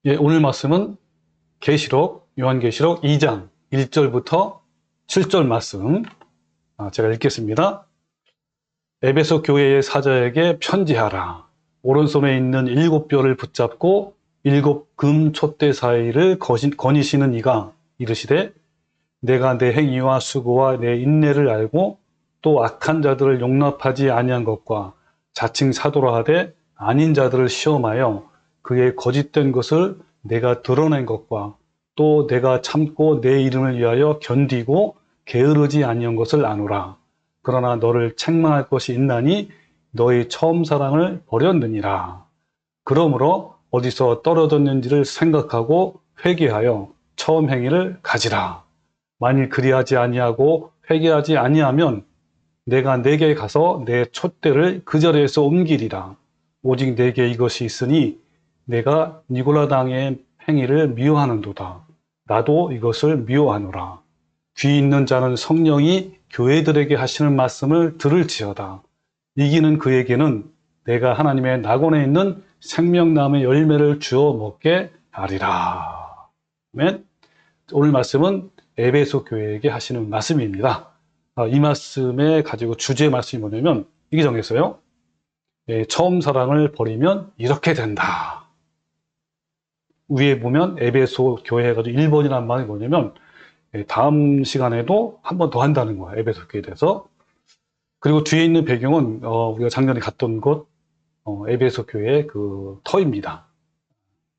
예, 오늘 말씀은 요한계시록 2장 1절부터 7절 말씀 제가 읽겠습니다. 에베소 교회의 사자에게 편지하라. 오른손에 있는 7뼈를 붙잡고 7금 촛대 사이를 거니시는 이가 이르시되 내가 내 행위와 수고와 내 인내를 알고 또 악한 자들을 용납하지 아니한 것과 자칭 사도라 하되 아닌 자들을 시험하여 그의 거짓된 것을 내가 드러낸 것과 또 내가 참고 내 이름을 위하여 견디고 게으르지 아니한 것을 아노라. 그러나 너를 책망할 것이 있나니 너의 처음 사랑을 버렸느니라. 그러므로 어디서 떨어졌는지를 생각하고 회개하여 처음 행위를 가지라. 만일 그리하지 아니하고 회개하지 아니하면 내가 내게 가서 내 촛대를 그 자리에서 옮기리라. 오직 내게 이것이 있으니 내가 니고라당의 행위를 미워하는도다. 나도 이것을 미워하노라. 귀 있는 자는 성령이 교회들에게 하시는 말씀을 들을지어다. 이기는 그에게는 내가 하나님의 낙원에 있는 생명나무의 열매를 주어 먹게 하리라. 아멘. 오늘 말씀은 에베소 교회에게 하시는 말씀입니다. 이 말씀에 가지고 주제 말씀이 뭐냐면 이게 정했어요. 처음 사랑을 버리면 이렇게 된다. 위에 보면 에베소 교회 해가지고 1번이라는 말이 뭐냐면 다음 시간에도 한 번 더 한다는 거예요. 에베소 교회에 대해서. 그리고 뒤에 있는 배경은 우리가 작년에 갔던 곳 에베소 교회의 그 터입니다.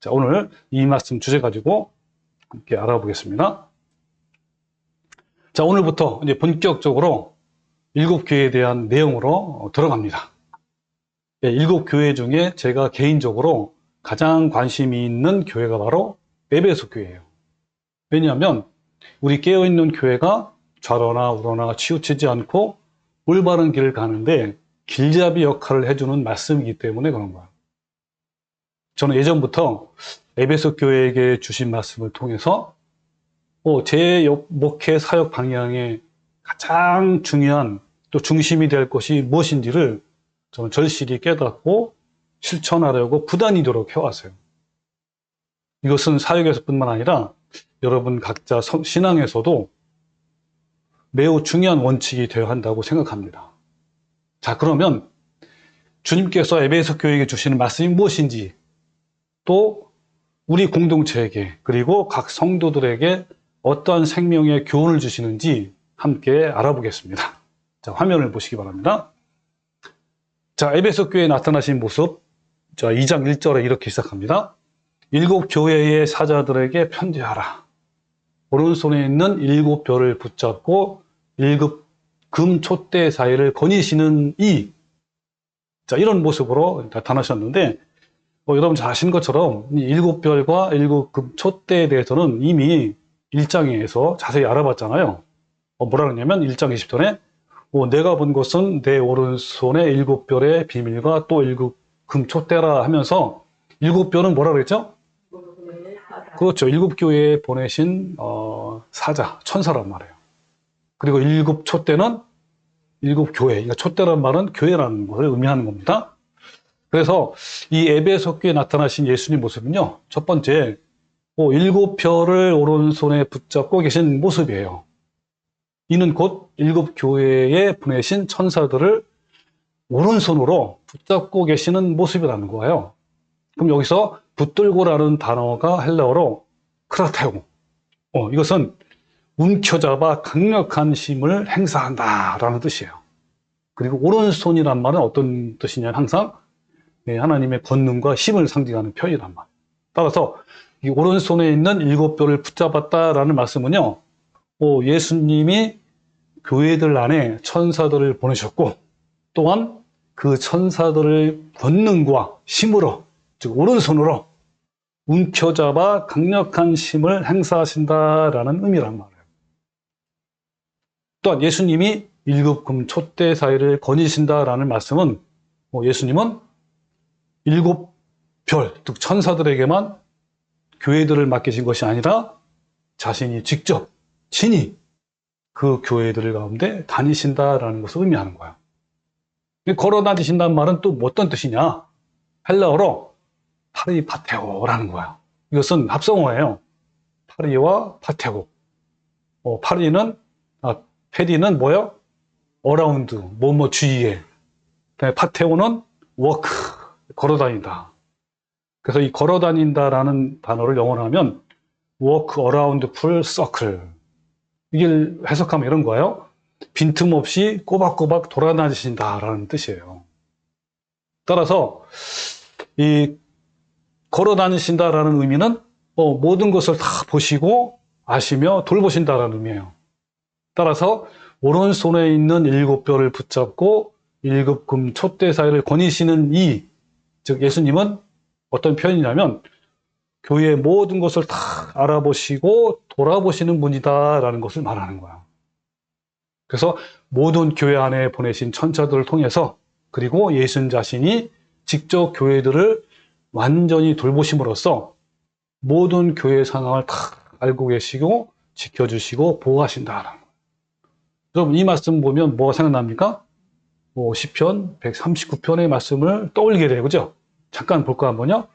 자, 오늘 이 말씀 주제 가지고 함께 알아보겠습니다. 자, 오늘부터 이제 본격적으로 7교회에 대한 내용으로 들어갑니다. 7교회 중에 제가 개인적으로 가장 관심이 있는 교회가 바로 에베소 교회예요. 왜냐하면 우리 깨어있는 교회가 좌로나 우로나 치우치지 않고 올바른 길을 가는데 길잡이 역할을 해주는 말씀이기 때문에 그런 거예요. 저는 예전부터 에베소 교회에게 주신 말씀을 통해서 제 목회 사역 방향에 가장 중요한 또 중심이 될 것이 무엇인지를 저는 절실히 깨닫고 실천하려고 부단히도록 해왔어요. 이것은 사역에서뿐만 아니라 여러분 각자 신앙에서도 매우 중요한 원칙이 되어야 한다고 생각합니다. 자, 그러면 주님께서 에베소 교회에게 주시는 말씀이 무엇인지 또 우리 공동체에게 그리고 각 성도들에게 어떠한 생명의 교훈을 주시는지 함께 알아보겠습니다. 자, 화면을 보시기 바랍니다. 자, 에베소 교회에 나타나신 모습, 자, 2장 1절에 이렇게 시작합니다. 7 교회의 사자들에게 편지하라. 오른손에 있는 7뼈를 붙잡고 7금 촛대 사이를 거니시는 자, 이런 모습으로 나타나셨는데, 여러분 잘 아시는 것처럼 7뼈과 7금 촛대에 대해서는 이미 1장에서 자세히 알아봤잖아요. 뭐라 그러냐면 1장 20절에 내가 본 것은 내 오른손에 7뼈의 비밀과 또 7금 촛대라 하면서 7뼈는 뭐라 그랬죠? 그렇죠. 7교회에 보내신 사자, 천사란 말이에요. 그리고 7 촛대는 7교회, 그러니까 촛대란 말은 교회라는 것을 의미하는 겁니다. 그래서 이 에베소 교회에 나타나신 예수님 모습은요, 첫 번째 7뼈를 오른손에 붙잡고 계신 모습이에요. 이는 곧 7교회에 보내신 천사들을 오른손으로 붙잡고 계시는 모습이라는 거예요. 그럼 여기서 붙들고라는 단어가 헬라어로 크라테오. 이것은 움켜잡아 강력한 힘을 행사한다라는 뜻이에요. 그리고 오른손이란 말은 어떤 뜻이냐면 항상 하나님의 권능과 힘을 상징하는 표현이란 말. 따라서 이 오른손에 있는 7뼈를 붙잡았다라는 말씀은요, 예수님이 교회들 안에 천사들을 보내셨고, 또한 그 천사들의 권능과 힘으로, 즉 오른손으로 움켜잡아 강력한 힘을 행사하신다라는 의미란 말이에요. 또한 예수님이 7금 촛대 사이를 거니신다라는 말씀은 예수님은 7별, 즉 천사들에게만 교회들을 맡기신 것이 아니라 자신이 직접 친히 그 교회들 가운데 다니신다라는 것을 의미하는 거예요. 걸어 다니신다는 말은 또 어떤 뜻이냐? 헬라어로 파리파테오라는 거예요. 이것은 합성어예요. 파리와 파테고. 페리는 뭐요? 어라운드, 뭐뭐 주위에. 파테고는 워크, 걸어다닌다. 그래서 이 걸어다닌다라는 단어를 영어로 하면 walk around full circle. 이게 해석하면 이런 거예요. 빈틈없이 꼬박꼬박 돌아다니신다라는 뜻이에요. 따라서 이 걸어다니신다라는 의미는 모든 것을 다 보시고 아시며 돌보신다라는 의미예요. 따라서 오른손에 있는 7뼈를 붙잡고 7금 촛대 사이를 거니시는 즉 예수님은 어떤 표현이냐면 교회의 모든 것을 다 알아보시고 돌아보시는 분이다라는 것을 말하는 거야. 그래서 모든 교회 안에 보내신 천사들을 통해서 그리고 예수님 자신이 직접 교회들을 완전히 돌보심으로써 모든 교회 상황을 다 알고 계시고 지켜주시고 보호하신다라는 거예요. 여러분 이 말씀 보면 뭐가 생각납니까? 시편 139편의 말씀을 떠올리게 돼요. 그죠? 잠깐 볼까 한번요.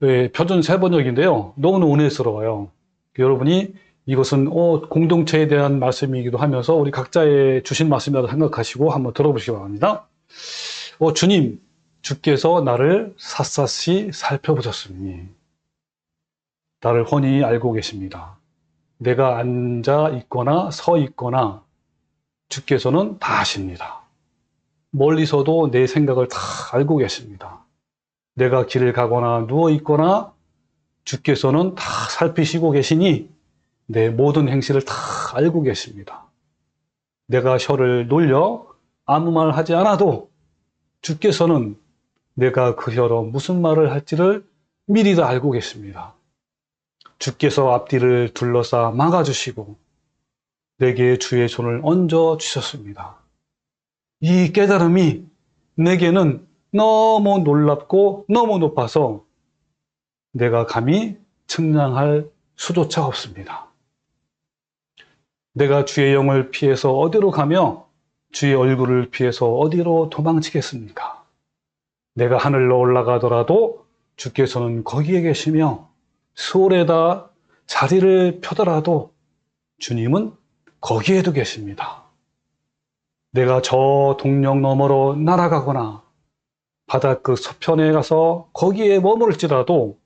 표준 3번역인데요. 너무너무 은혜스러워요. 여러분이 이것은 공동체에 대한 말씀이기도 하면서 우리 각자의 주신 말씀이라고 생각하시고 한번 들어보시기 바랍니다. 주님, 주께서 나를 샅샅이 살펴보셨으니 나를 훤히 알고 계십니다. 내가 앉아 있거나 서 있거나 주께서는 다 아십니다. 멀리서도 내 생각을 다 알고 계십니다. 내가 길을 가거나 누워 있거나 주께서는 다 살피시고 계시니 내 모든 행실을 다 알고 계십니다. 내가 혀를 놀려 아무 말 하지 않아도 주께서는 내가 그 혀로 무슨 말을 할지를 미리 다 알고 계십니다. 주께서 앞뒤를 둘러싸 막아주시고 내게 주의 손을 얹어 주셨습니다. 이 깨달음이 내게는 너무 놀랍고 너무 높아서 내가 감히 측량할 수조차 없습니다. 내가 주의 영을 피해서 어디로 가며 주의 얼굴을 피해서 어디로 도망치겠습니까? 내가 하늘로 올라가더라도 주께서는 거기에 계시며 수월에다 자리를 펴더라도 주님은 거기에도 계십니다. 내가 저 동력 너머로 날아가거나 바닷그 서편에 가서 거기에 머무를지라도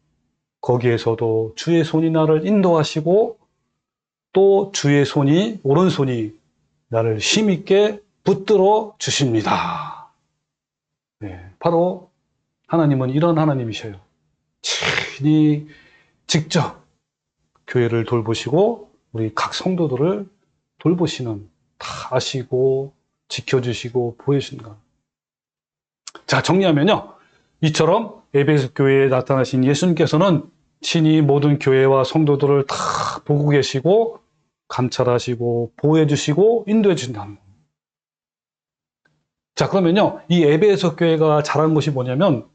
거기에서도 주의 손이 나를 인도하시고 또 주의 손이 오른손이 나를 힘있게 붙들어 주십니다. 바로 하나님은 이런 하나님이셔요. 친히 직접 교회를 돌보시고 우리 각 성도들을 돌보시는, 다 아시고 지켜주시고 보여주신다. 자, 정리하면요. 이처럼 에베소 교회에 나타나신 예수님께서는 친히 모든 교회와 성도들을 다 보고 계시고 감찰하시고 보호해 주시고 인도해 주신다는 겁니다. 자, 그러면요. 이 에베소 교회가 잘한 것이 뭐냐면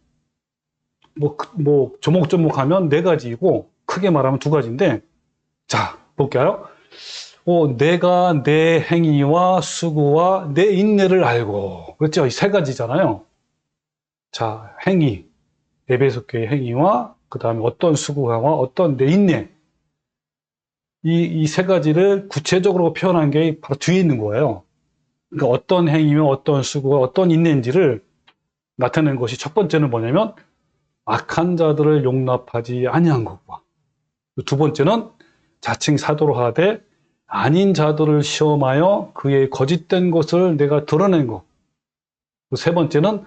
조목조목하면 4가지이고 크게 말하면 2가지인데, 자, 볼까요? 내가 내 행위와 수고와 내 인내를 알고, 그렇죠? 이 3가지잖아요. 자, 행위, 에베소 교회 행위와 그 다음에 어떤 수고와 어떤 내 인내, 이 3가지를 구체적으로 표현한 게 바로 뒤에 있는 거예요. 그러니까 어떤 행위며 어떤 수고가 어떤 인내인지를 나타내는 것이 첫 번째는 뭐냐면 악한 자들을 용납하지 아니한 것과, 2번째는 자칭 사도로 하되 아닌 자들을 시험하여 그의 거짓된 것을 내가 드러낸 것, 3번째는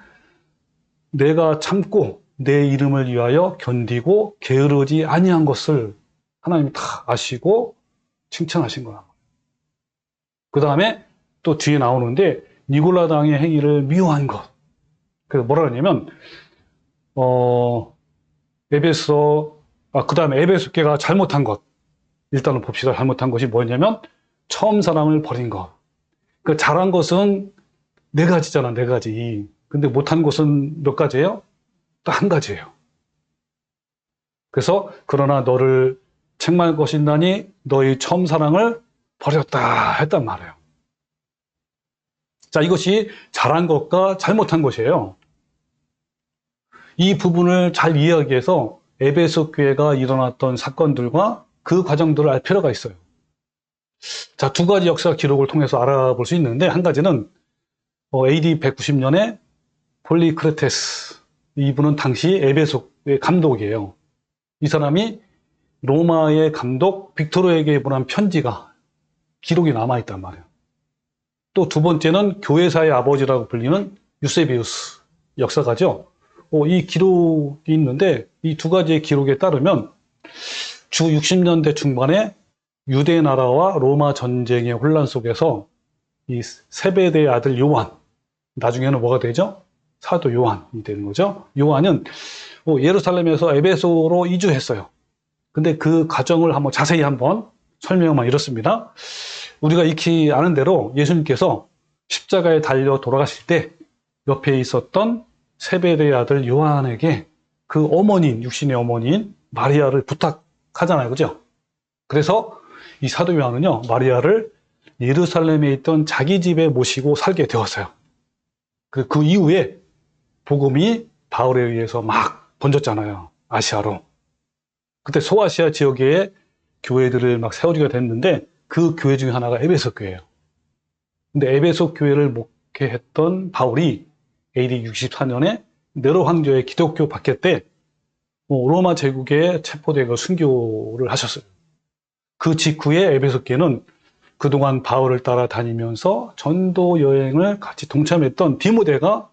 내가 참고 내 이름을 위하여 견디고 게으르지 아니한 것을 하나님이 다 아시고 칭찬하신 거야. 그 다음에 또 뒤에 나오는데 니골라당의 행위를 미워한 것. 그래서 뭐라 그러냐면 그 다음에 에베소 교회가 잘못한 것. 일단은 봅시다. 잘못한 것이 뭐냐면 처음 사랑을 버린 것. 그 잘한 것은 4가지잖아, 4가지. 근데 못한 것은 몇 가지예요? 딱 1가지예요. 그래서 그러나 너를 책망할 것이 있나니 너의 처음 사랑을 버렸다 했단 말이에요. 자, 이것이 잘한 것과 잘못한 것이에요. 이 부분을 잘 이해하기 위해서 에베소 교회가 일어났던 사건들과 그 과정들을 알 필요가 있어요. 자, 두 가지 역사 기록을 통해서 알아볼 수 있는데, 한 가지는 AD 190년에 폴리크레테스, 이분은 당시 에베소의 감독이에요. 이 사람이 로마의 감독 빅토르에게 보낸 편지가 기록이 남아있단 말이에요. 또 두 번째는 교회사의 아버지라고 불리는 유세비우스 역사가죠. 이 기록이 있는데, 이 두 가지의 기록에 따르면 주 60년대 중반에 유대 나라와 로마 전쟁의 혼란 속에서 이 세베대의 아들 요한, 나중에는 뭐가 되죠? 사도 요한이 되는 거죠. 요한은 예루살렘에서 에베소로 이주했어요. 근데 그 과정을 자세히 한번 설명하면 이렇습니다. 우리가 익히 아는 대로 예수님께서 십자가에 달려 돌아가실 때 옆에 있었던 세베대의 아들 요한에게 그 어머니인, 육신의 어머니인 마리아를 부탁하잖아요. 그죠? 그래서 이 사도 요한은요, 마리아를 예루살렘에 있던 자기 집에 모시고 살게 되었어요. 그 이후에 복음이 바울에 의해서 막 번졌잖아요. 아시아로. 그때 소아시아 지역에 교회들을 막 세워지게 됐는데, 그 교회 중에 하나가 에베소 교회예요. 근데 에베소 교회를 목회했던 바울이 AD 64년에 네로 황제의 기독교 박해 때 로마 제국에 체포되고 순교를 하셨어요. 그 직후에 에베소 교회는 그동안 바울을 따라 다니면서 전도 여행을 같이 동참했던 디모데가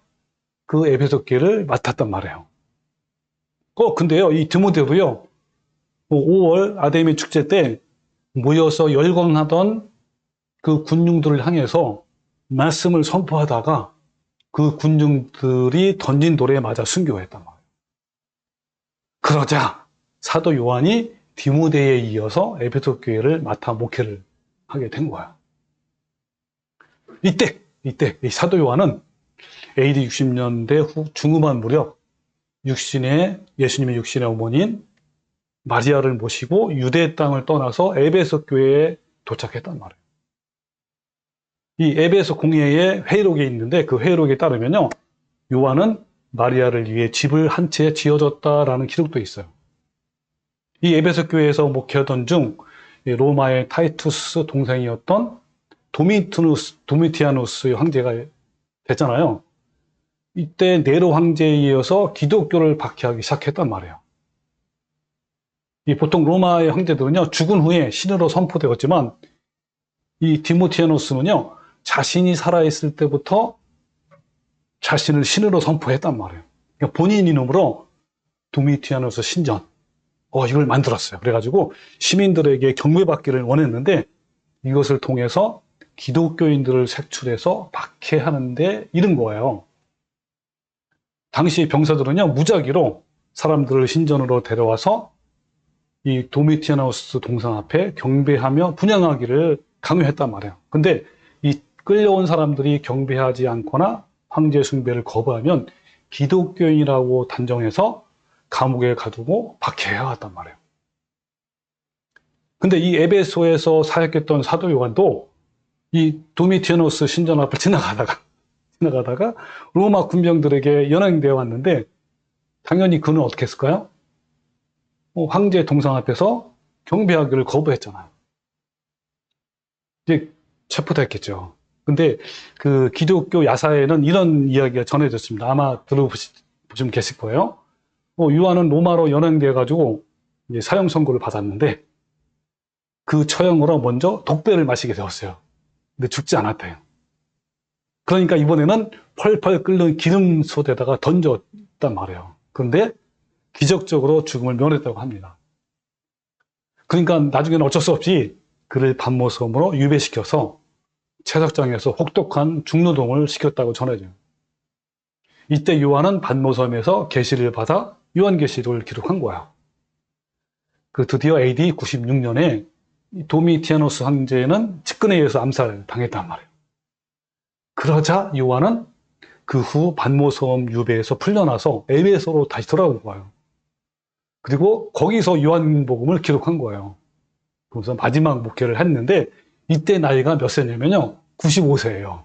그 에베소 교회를 맡았단 말이에요. 근데요, 이 디모데도요, 5월 아데미 축제 때 모여서 열광하던 그 군중들을 향해서 말씀을 선포하다가 그 군중들이 던진 돌에 맞아 순교했단 말이에요. 그러자 사도 요한이 디모데에 이어서 에베소 교회를 맡아 목회를 하게 된 거야. 이때 이 사도 요한은 AD 60년대 후 중후반 무렵 예수님의 육신의 어머니인 마리아를 모시고 유대 땅을 떠나서 에베소 교회에 도착했단 말이에요. 이 에베소 공회의 회의록이 있는데, 그 회의록에 따르면요, 요한은 마리아를 위해 집을 한 채 지어줬다라는 기록도 있어요. 이 에베소 교회에서 목회하던 중 로마의 타이투스 동생이었던 도미티아누스 황제가 됐잖아요. 이때 네로 황제에 이어서 기독교를 박해하기 시작했단 말이에요. 보통 로마의 황제들은요, 죽은 후에 신으로 선포되었지만, 이 디모티아누스는요, 자신이 살아있을 때부터 자신을 신으로 선포했단 말이에요. 그러니까 본인 이름으로 도미티아누스 신전, 이걸 만들었어요. 그래가지고 시민들에게 경배받기를 원했는데, 이것을 통해서 기독교인들을 색출해서 박해하는데 이른 거예요. 당시 병사들은요, 무작위로 사람들을 신전으로 데려와서 이 도미티아누스 동상 앞에 경배하며 분향하기를 강요했단 말이에요. 근데 이 끌려온 사람들이 경배하지 않거나 황제 숭배를 거부하면 기독교인이라고 단정해서 감옥에 가두고 박해해왔단 말이에요. 근데 이 에베소에서 사역했던 사도 요한도 이 도미티아누스 신전 앞을 지나가다가 로마 군병들에게 연행되어 왔는데, 당연히 그는 어떻게 했을까요? 황제 동상 앞에서 경배하기를 거부했잖아요. 이제 체포됐겠죠. 근데 그 기독교 야사에는 이런 이야기가 전해졌습니다. 아마 들어보시면 계실 거예요. 요한은 로마로 연행되어가지고 이제 사형 선고를 받았는데, 그 처형으로 먼저 독배를 마시게 되었어요. 근데 죽지 않았대요. 그러니까 이번에는 펄펄 끓는 기름솥에다가 던졌단 말이에요. 그런데 기적적으로 죽음을 면했다고 합니다. 그러니까 나중에는 어쩔 수 없이 그를 반모섬으로 유배시켜서 채석장에서 혹독한 중노동을 시켰다고 전해져요. 이때 요한은 반모섬에서 계시를 받아 요한계시록을 기록한 거야. 드디어 AD 96년에 도미티아누스 황제는 측근에 의해서 암살당했단 말이에요. 그러자 요한은 그 후 반모섬 유배에서 풀려나서 에베소로 다시 돌아온 거예요. 그리고 거기서 요한복음을 기록한 거예요. 그래서 마지막 목회를 했는데, 이때 나이가 몇 세냐면요, 95세예요.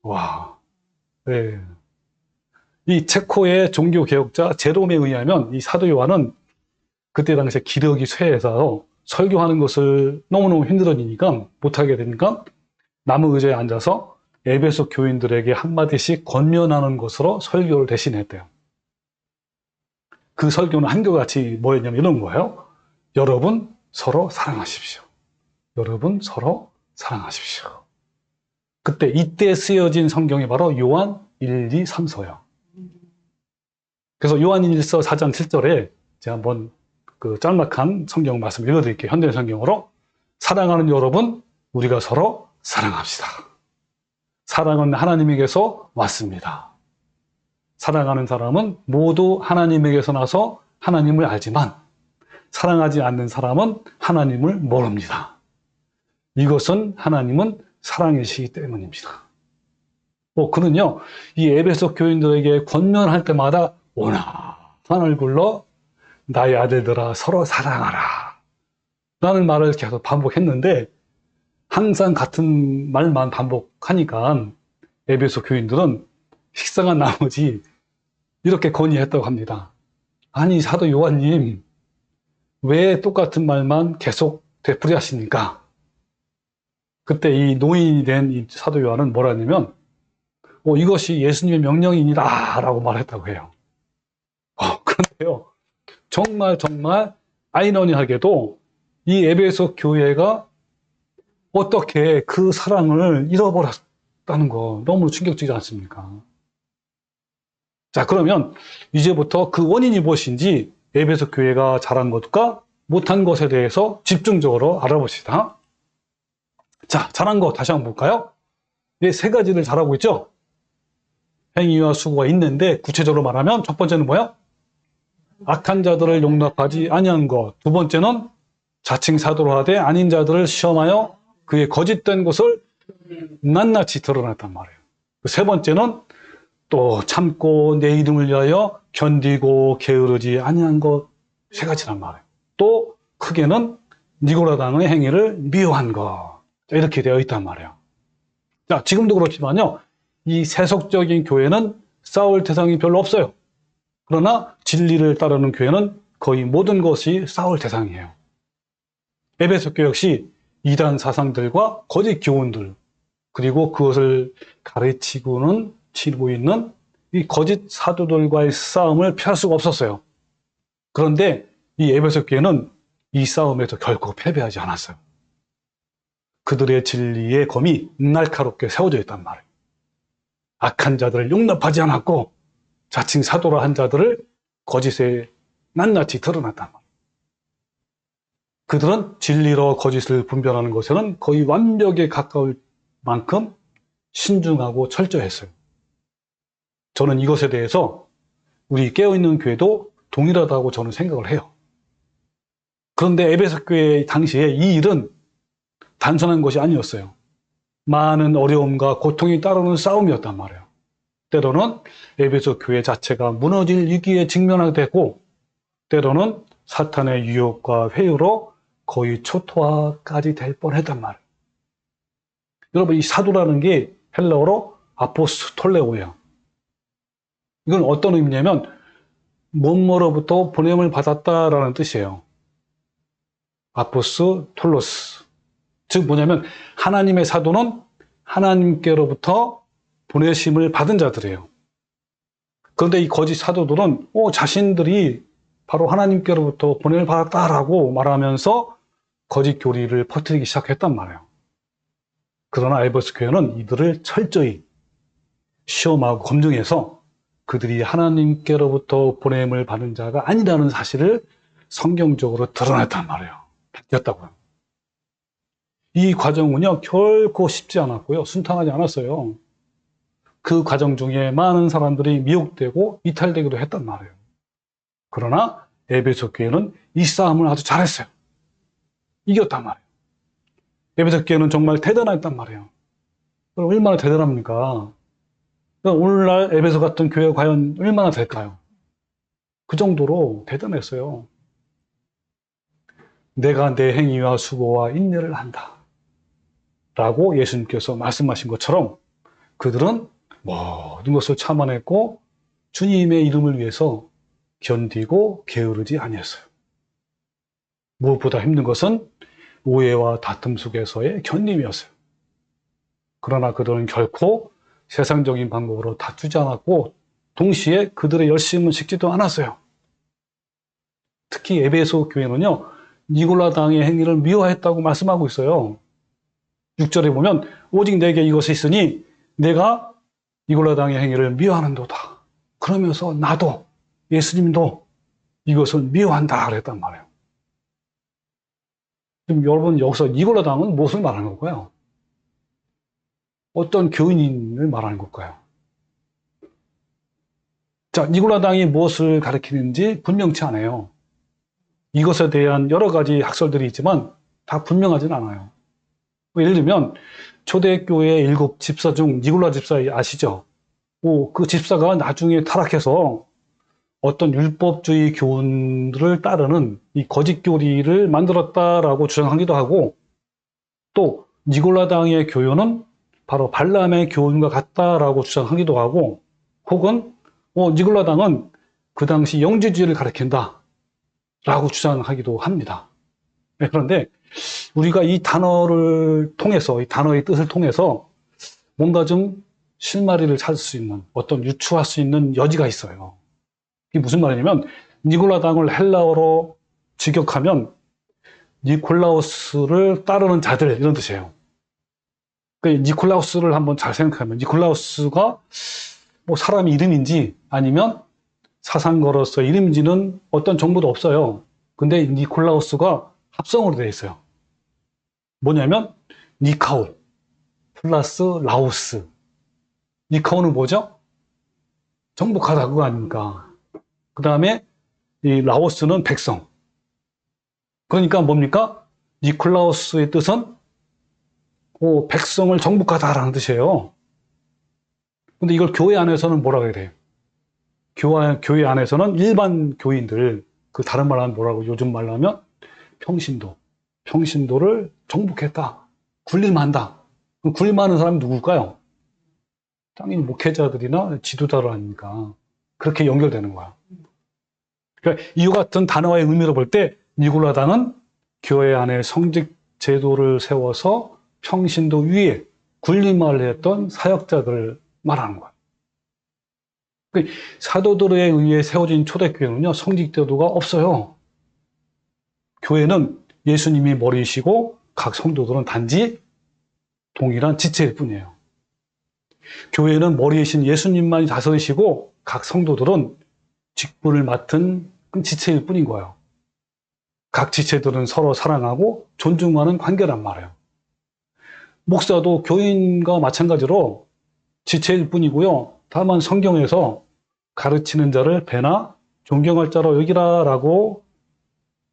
와, 네. 이 체코의 종교개혁자 제롬에 의하면 이 사도 요한은 그때 당시에 기력이 쇠해서 설교하는 것을 너무너무 힘들어지니까 못하게 되니까 나무 의자에 앉아서 에베소 교인들에게 한마디씩 권면하는 것으로 설교를 대신했대요. 그 설교는 한결같이 뭐였냐면 이런 거예요. 여러분 서로 사랑하십시오. 여러분 서로 사랑하십시오. 이때 쓰여진 성경이 바로 요한 1, 2, 3서예요. 그래서 요한 1서 4장 7절에 제가 한번 그 짤막한 성경 말씀 읽어드릴게요. 현대 성경으로. 사랑하는 여러분, 우리가 서로 사랑합시다. 사랑은 하나님에게서 왔습니다. 사랑하는 사람은 모두 하나님에게서 나서 하나님을 알지만 사랑하지 않는 사람은 하나님을 모릅니다. 이것은 하나님은 사랑이시기 때문입니다. 그는요, 이 에베소 교인들에게 권면할 때마다 온화한 얼굴로 나의 아들들아 서로 사랑하라 라는 말을 계속 반복했는데 항상 같은 말만 반복하니까 에베소 교인들은 식상한 나머지 이렇게 건의했다고 합니다. 아니 사도 요한님 왜 똑같은 말만 계속 되풀이하십니까? 그때 이 노인이 된 이 사도 요한은 뭐라 했냐면 이것이 예수님의 명령입니다 라고 말했다고 해요. 그런데요 정말 아이러니하게도 이 에베소 교회가 어떻게 그 사랑을 잃어버렸다는 거 너무 충격적이지 않습니까? 자, 그러면 이제부터 그 원인이 무엇인지 에베소 교회가 잘한 것과 못한 것에 대해서 집중적으로 알아봅시다. 자, 잘한 거 다시 한번 볼까요? 이 세 가지를 잘하고 있죠? 행위와 수고가 있는데 구체적으로 말하면 첫 번째는 뭐야? 악한 자들을 용납하지 아니한 것. 두 번째는 자칭 사도로 하되 아닌 자들을 시험하여 그의 거짓된 것을 낱낱이 드러냈단 말이에요. 세 번째는 또 참고 내 이름을 위하여 견디고 게으르지 아니한 것. 세 가지란 말이에요. 또 크게는 니고라당의 행위를 미워한 것. 이렇게 되어 있단 말이에요. 자, 지금도 그렇지만요. 이 세속적인 교회는 싸울 대상이 별로 없어요. 그러나 진리를 따르는 교회는 거의 모든 것이 싸울 대상이에요. 에베소 교회 역시 이단 사상들과 거짓 교훈들 그리고 그것을 가르치고는 치고 있는 이 거짓 사도들과의 싸움을 피할 수가 없었어요. 그런데 이 에베소 교회는 이 싸움에서 결코 패배하지 않았어요. 그들의 진리의 검이 날카롭게 세워져 있단 말이에요. 악한 자들을 용납하지 않았고 자칭 사도라 한 자들을 거짓에 낱낱이 드러났단 말이에요. 그들은 진리로 거짓을 분별하는 것에는 거의 완벽에 가까울 만큼 신중하고 철저했어요. 저는 이것에 대해서 우리 깨어있는 교회도 동일하다고 저는 생각을 해요. 그런데 에베소 교회 당시에 이 일은 단순한 것이 아니었어요. 많은 어려움과 고통이 따르는 싸움이었단 말이에요. 때로는 에베소 교회 자체가 무너질 위기에 직면하게 되고 때로는 사탄의 유혹과 회유로 거의 초토화까지 될 뻔했단 말이에요. 여러분, 이 사도라는 게 헬라어로 아포스톨레오예요. 이건 어떤 의미냐면 뭐뭐로부터 보냄을 받았다라는 뜻이에요. 아포스톨로스. 즉 뭐냐면 하나님의 사도는 하나님께로부터 보내심을 받은 자들이에요. 그런데 이 거짓 사도들은 자신들이 바로 하나님께로부터 보냄을 받았다라고 말하면서 거짓 교리를 퍼뜨리기 시작했단 말이에요. 그러나 에베소 교회는 이들을 철저히 시험하고 검증해서 그들이 하나님께로부터 보냄을 받은 자가 아니라는 사실을 성경적으로 드러냈단 말이에요. 밝혔다고요. 이 과정은요 결코 쉽지 않았고요. 순탄하지 않았어요. 그 과정 중에 많은 사람들이 미혹되고 이탈되기도 했단 말이에요. 그러나 에베소 교회는 이 싸움을 아주 잘했어요. 이겼단 말이에요. 에베소 교회는 정말 대단했단 말이에요. 그럼 얼마나 대단합니까? 오늘날 에베소 같은 교회가 과연 얼마나 될까요? 그 정도로 대단했어요. 내가 내 행위와 수고와 인내를 한다 라고 예수님께서 말씀하신 것처럼 그들은 모든 것을 참아냈고 주님의 이름을 위해서 견디고 게으르지 아니했어요. 무엇보다 힘든 것은 오해와 다툼 속에서의 견딤이었어요. 그러나 그들은 결코 세상적인 방법으로 다투지 않았고 동시에 그들의 열심은 식지도 않았어요. 특히 에베소 교회는요, 니골라당의 행위를 미워했다고 말씀하고 있어요. 6절에 보면 오직 내게 이것이 있으니 내가 니골라당의 행위를 미워하는도다. 그러면서 나도 예수님도 이것을 미워한다 그랬단 말이에요. 그럼 여러분 여기서 니골라당은 무엇을 말하는 걸까요? 어떤 교인을 말하는 걸까요? 자, 니골라당이 무엇을 가리키는지 분명치 않아요. 이것에 대한 여러 가지 학설들이 있지만 다 분명하진 않아요. 예를 들면 초대교회 7 집사 중 니골라 집사 아시죠? 그 집사가 나중에 타락해서 어떤 율법주의 교훈들을 따르는 이 거짓 교리를 만들었다라고 주장하기도 하고, 또 니골라당의 교훈은 바로 발람의 교훈과 같다라고 주장하기도 하고, 혹은 니골라당은 그 당시 영지주의를 가리킨다 라고 주장하기도 합니다. 그런데 우리가 이 단어를 통해서, 이 단어의 뜻을 통해서 뭔가 좀 실마리를 찾을 수 있는, 어떤 유추할 수 있는 여지가 있어요. 이게 무슨 말이냐면 니골라당을 헬라어로 직역하면 니콜라우스를 따르는 자들, 이런 뜻이에요. 니콜라우스를 한번 잘 생각하면 니콜라우스가 뭐 사람 이름인지 아니면 사상가로서 이름인지는 어떤 정보도 없어요. 근데 니콜라우스가 합성으로 되어 있어요. 뭐냐면 니카오 플러스 라오스. 니카오는 뭐죠? 정복하다 그거 아닙니까? 그 다음에 이 라오스는 백성. 그러니까 뭡니까? 니콜라우스의 뜻은 백성을 정복하다라는 뜻이에요. 근데 이걸 교회 안에서는 뭐라고 해야 돼요? 교회 안에서는 일반 교인들, 그 다른 말 하면 뭐라고, 요즘 말로 하면 평신도를 정복했다. 군림한다. 그럼 군림하는 사람이 누굴까요? 당연히 목회자들이나 지도자를 아닙니까? 그렇게 연결되는 거야. 그러니까 이와 같은 단어의 의미로 볼 때 니골라당은 교회 안에 성직 제도를 세워서 평신도 위에 군림을 했던 사역자들을 말하는 거야. 사도들에 의해 세워진 초대교회는요, 성직 제도가 없어요. 교회는 예수님이 머리이시고 각 성도들은 단지 동일한 지체일 뿐이에요. 교회는 머리이신 예수님만이 다스리시고 각 성도들은 직분을 맡은 지체일 뿐인 거예요. 각 지체들은 서로 사랑하고 존중하는 관계란 말이에요. 목사도 교인과 마찬가지로 지체일 뿐이고요. 다만 성경에서 가르치는 자를 배나 존경할 자로 여기라라고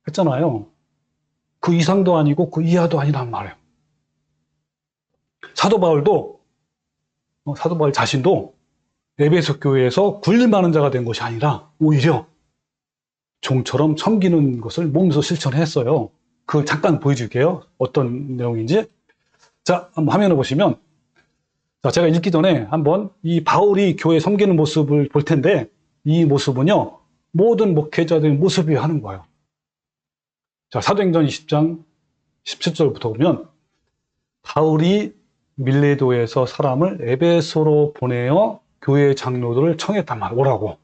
했잖아요. 그 이상도 아니고 그 이하도 아니란 말이에요. 사도 바울 자신도 에베소 교회에서 군림하는 자가 된 것이 아니라 오히려 종처럼 섬기는 것을 몸소 실천했어요. 그걸 잠깐 보여줄게요. 어떤 내용인지. 자, 한번 화면을 보시면, 자, 제가 읽기 전에 한번 이 바울이 교회 섬기는 모습을 볼 텐데, 이 모습은요, 모든 목회자들의 모습이어야 하는 거예요. 자, 사도행전 20장 17절부터 보면, 바울이 밀레도에서 사람을 에베소로 보내어 교회 장로들을 청했단 말이에요. 오라고.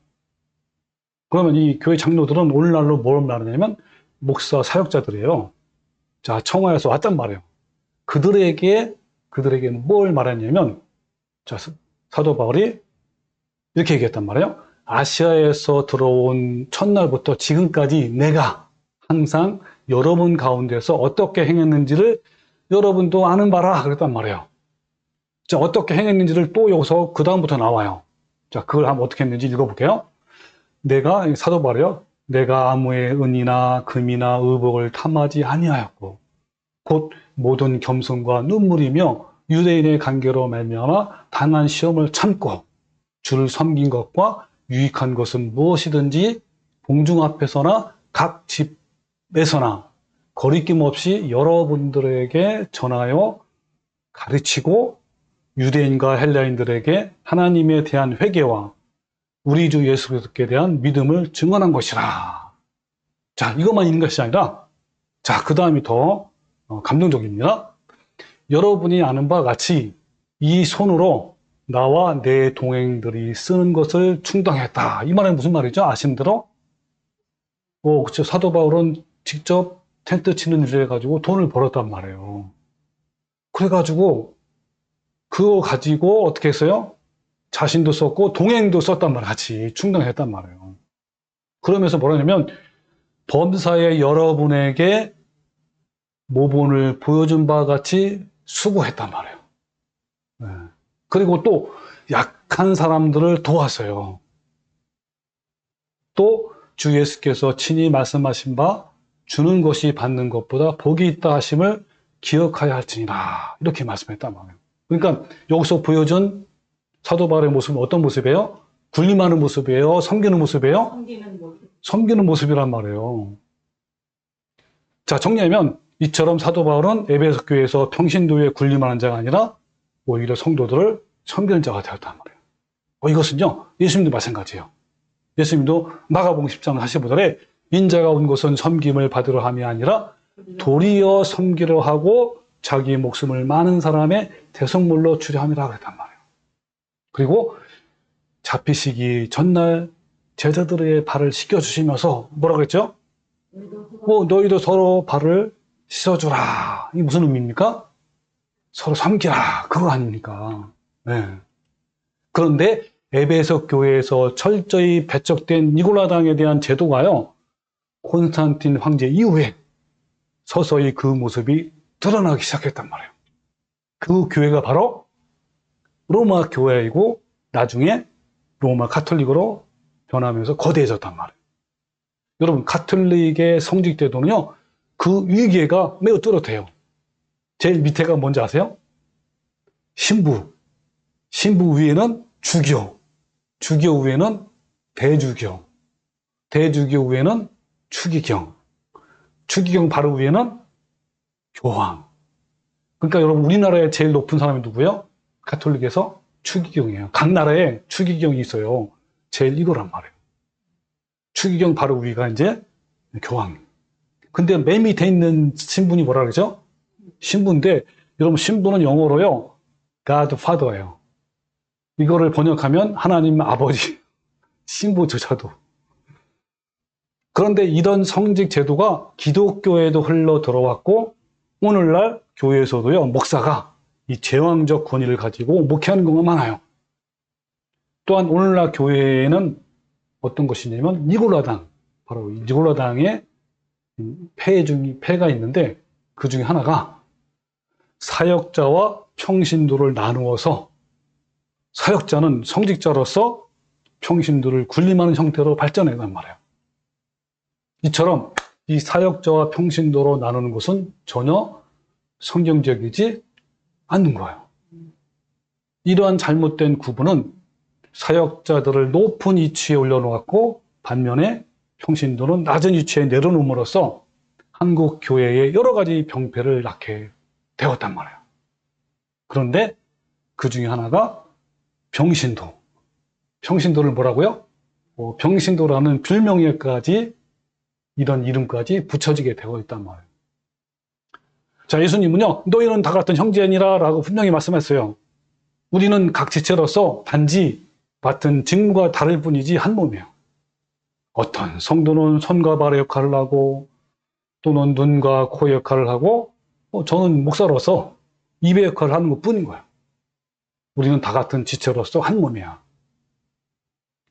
그러면 이 교회 장로들은 오늘날로 뭘 말하냐면 목사 사역자들이에요. 자, 청하여서 왔단 말이에요. 그들에게는 뭘 말했냐면, 자, 사도 바울이 이렇게 얘기했단 말이에요. 아시아에서 들어온 첫날부터 지금까지 내가 항상 여러분 가운데서 어떻게 행했는지를 여러분도 아는 바라 그랬단 말이에요. 자, 어떻게 행했는지를 또 여기서 그 다음부터 나와요. 자, 그걸 한번 어떻게 했는지 읽어볼게요. 사도 바울이요. 내가 아무의 은이나 금이나 의복을 탐하지 아니하였고 곧 모든 겸손과 눈물이며 유대인의 관계로 말미암아 당한 시험을 참고 주를 섬긴 것과 유익한 것은 무엇이든지 공중 앞에서나 각 집에서나 거리낌 없이 여러분들에게 전하여 가르치고 유대인과 헬라인들에게 하나님에 대한 회개와 우리 주 예수 그리스도께 대한 믿음을 증언한 것이라. 자, 이것만 있는 것이 아니라 자, 그 다음이 더 감동적입니다. 여러분이 아는 바와 같이 이 손으로 나와 내 동행들이 쓰는 것을 충당했다. 이 말은 무슨 말이죠? 아시는 대로? 그렇죠. 사도 바울은 직접 텐트 치는 일을 해가지고 돈을 벌었단 말이에요. 그래가지고 그거 가지고 어떻게 했어요? 자신도 썼고 동행도 썼단 말이에요. 같이 충당했단 말이에요. 그러면서 뭐라냐면 범사에 여러분에게 모본을 보여준 바와 같이 수고했단 말이에요. 네. 그리고 또 약한 사람들을 도왔어요. 또 주 예수께서 친히 말씀하신 바 주는 것이 받는 것보다 복이 있다 하심을 기억하여 할지니라 이렇게 말씀했단 말이에요. 그러니까 여기서 보여준 사도 바울의 모습은 어떤 모습이에요? 군림하는 모습이에요? 섬기는 모습이에요? 섬기는 모습. 섬기는 모습이란 말이에요. 자, 정리하면 이처럼 사도 바울은 에베소 교회에서 평신도에 군림하는 자가 아니라 오히려 성도들을 섬기는 자가 되었단 말이에요. 이것은요, 예수님도 마찬가지예요. 예수님도 마가복음 10장 45절에 인자가 온 것은 섬김을 받으러 함이 아니라 도리어 섬기려 하고 자기 목숨을 많은 사람의 대성물로 주려 함이라 그랬단 말이에요. 그리고 잡히시기 전날 제자들의 발을 씻겨주시면서 뭐라 그랬죠? 너희도 서로 발을 씻어주라. 이게 무슨 의미입니까? 서로 섬기라. 그거 아닙니까? 네. 그런데 에베소 교회에서 철저히 배척된 니골라당에 대한 제도가요, 콘스탄틴 황제 이후에 서서히 그 모습이 드러나기 시작했단 말이에요. 그 교회가 바로 로마 교회이고 나중에 로마 카톨릭으로 변하면서 거대해졌단 말이에요. 여러분, 카톨릭의 성직 제도는요, 그 위계가 매우 뚜렷해요. 제일 밑에가 뭔지 아세요? 신부. 신부 위에는 주교. 주교 위에는 대주교. 대주교 위에는 추기경. 추기경 바로 위에는 교황. 그러니까 여러분, 우리나라의 제일 높은 사람이 누구예요? 카톨릭에서 추기경이에요. 각 나라에 추기경이 있어요. 제일 이거란 말이에요. 추기경 바로 위가 이제 교황. 근데 맨 밑에 있는 신분이 뭐라 그러죠? 신부인데, 여러분, 신부는 영어로요, God Father예요. 이거를 번역하면 하나님 아버지, 신부조차도. 그런데 이런 성직 제도가 기독교에도 흘러 들어왔고, 오늘날 교회에서도요, 목사가 이 제왕적 권위를 가지고 목회하는 경우가 많아요. 또한 오늘날 교회에는 어떤 것이냐면 니골라당, 바로 니골라당의 폐가 있는데 그 중에 하나가 사역자와 평신도를 나누어서 사역자는 성직자로서 평신도를 군림하는 형태로 발전해간 말이에요. 이처럼 이 사역자와 평신도로 나누는 것은 전혀 성경적이지 않는 거예요. 이러한 잘못된 구분은 사역자들을 높은 위치에 올려놓았고 반면에 평신도는 낮은 위치에 내려놓음으로써 한국 교회에 여러 가지 병폐를 낳게 되었단 말이에요. 그런데 그 중에 하나가 병신도. 평신도를 뭐라고요? 병신도라는 별명에까지 이런 이름까지 붙여지게 되어 있단 말이에요. 자, 예수님은요, 너희는 다 같은 형제니라 라고 분명히 말씀했어요. 우리는 각 지체로서 단지 맡은 직무가 다를 뿐이지 한 몸이에요. 어떤 성도는 손과 발의 역할을 하고 또는 눈과 코의 역할을 하고 저는 목사로서 입의 역할을 하는 것 뿐인 거예요. 우리는 다 같은 지체로서 한 몸이야.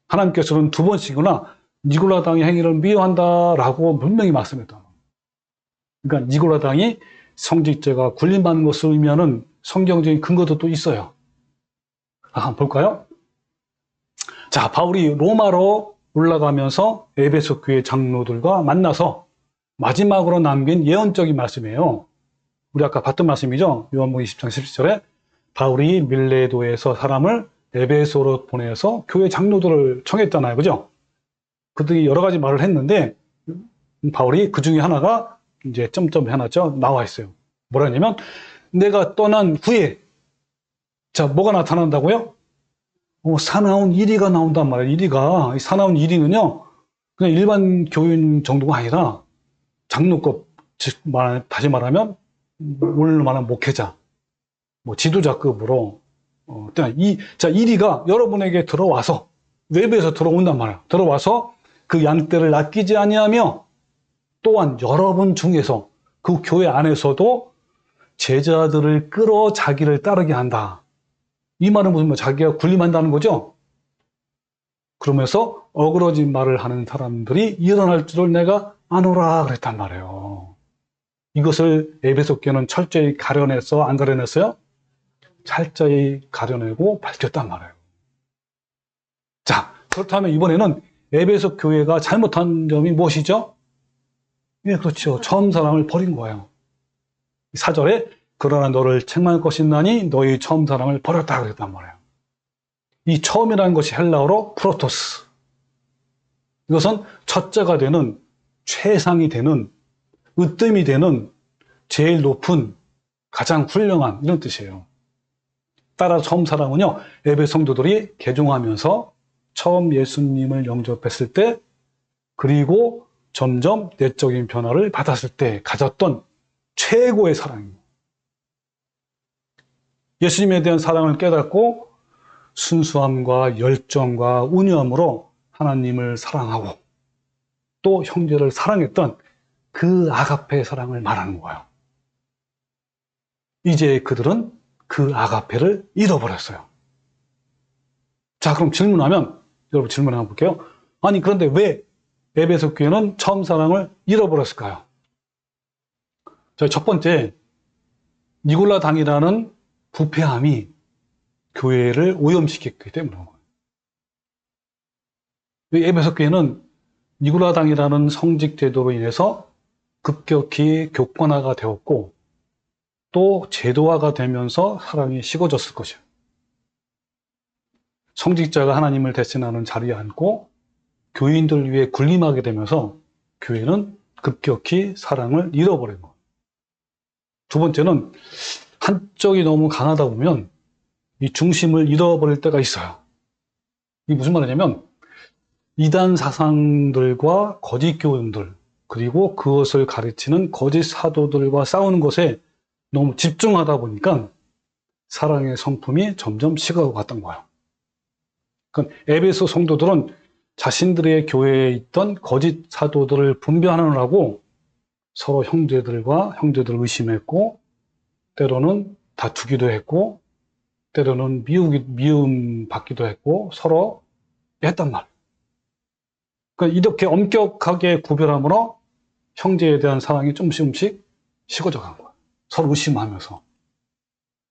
하나님께서는 두 번씩이나 니골라당의 행위를 미워한다라고 분명히 말씀했다. 그러니까 니골라당이 성직자가 군림받는 것을 의미하는 성경적인 근거도 또 있어요. 한번 볼까요? 자, 바울이 로마로 올라가면서 에베소 교회 장로들과 만나서 마지막으로 남긴 예언적인 말씀이에요. 우리 아까 봤던 말씀이죠. 요한복음 20장 17절에 바울이 밀레도에서 사람을 에베소로 보내서 교회 장로들을 청했잖아요. 그죠? 그들이 여러 가지 말을 했는데 바울이 그 중에 하나가 이제 점점 해놨죠. 나와 있어요. 뭐라냐면 내가 떠난 후에 자, 뭐가 나타난다고요? 사나운 1위가 나온단 말이에요. 1위가. 이 사나운 1위는요, 그냥 일반 교인 정도가 아니라 장로급, 즉, 다시 말하면, 오늘 말하는 목회자, 지도자급으로, 자, 이리가 여러분에게 들어와서, 외부에서 들어온단 말이야. 들어와서 그 양떼를 낚이지 아니하며, 또한 여러분 중에서, 그 교회 안에서도 제자들을 끌어 자기를 따르게 한다. 이 말은 무슨 말, 자기가 군림한다는 거죠? 그러면서 어그러진 말을 하는 사람들이 일어날 줄을 내가 아노라 그랬단 말이에요. 이것을 에베소 교회는 철저히 가려내서 안 가려냈어요? 철저히 가려내고 밝혔단 말이에요. 자, 그렇다면 이번에는 에베소 교회가 잘못한 점이 무엇이죠? 예, 그렇죠. 처음 사랑을 버린 거예요. 4절에 그러나 너를 책망할 것이 있나니 너희 처음 사랑을 버렸다 그랬단 말이에요. 이 처음이라는 것이 헬라어로 프로토스. 이것은 첫째가 되는, 최상이 되는, 으뜸이 되는, 제일 높은, 가장 훌륭한 이런 뜻이에요. 따라 처음 사랑은요, 에베소 성도들이 개종하면서 처음 예수님을 영접했을 때, 그리고 점점 내적인 변화를 받았을 때 가졌던 최고의 사랑입니다. 예수님에 대한 사랑을 깨닫고 순수함과 열정과 온유함으로 하나님을 사랑하고 또 형제를 사랑했던 그 아가페의 사랑을 말하는 거예요. 이제 그들은 그 아가페를 잃어버렸어요. 자, 그럼 여러분 질문 한번 볼게요. 아니, 그런데 왜 에베소 교회는 처음 사랑을 잃어버렸을까요? 자, 첫 번째, 니골라 당이라는 부패함이 교회를 오염시켰기 때문인 거예요. 에베소 교회는 니골라 당이라는 성직 제도로 인해서 급격히 교권화가 되었고 또 제도화가 되면서 사랑이 식어졌을 것이에요. 성직자가 하나님을 대신하는 자리에 앉고 교인들 위해 군림하게 되면서 교회는 급격히 사랑을 잃어버린 거예요. 두 번째는 한쪽이 너무 강하다 보면 이 중심을 잃어버릴 때가 있어요. 이게 무슨 말이냐면 이단 사상들과 거짓 교인들 그리고 그것을 가르치는 거짓 사도들과 싸우는 것에 너무 집중하다 보니까 사랑의 성품이 점점 식어가고 갔던 거예요. 그러니까 에베소 성도들은 자신들의 교회에 있던 거짓 사도들을 분별하느라고 서로 형제들을 의심했고 때로는 다투기도 했고 때로는 미움 받기도 했고 서로 했단 말이에요. 그러니까 이렇게 엄격하게 구별함으로 형제에 대한 사랑이 조금씩 식어져 간 거예요. 서로 의심하면서.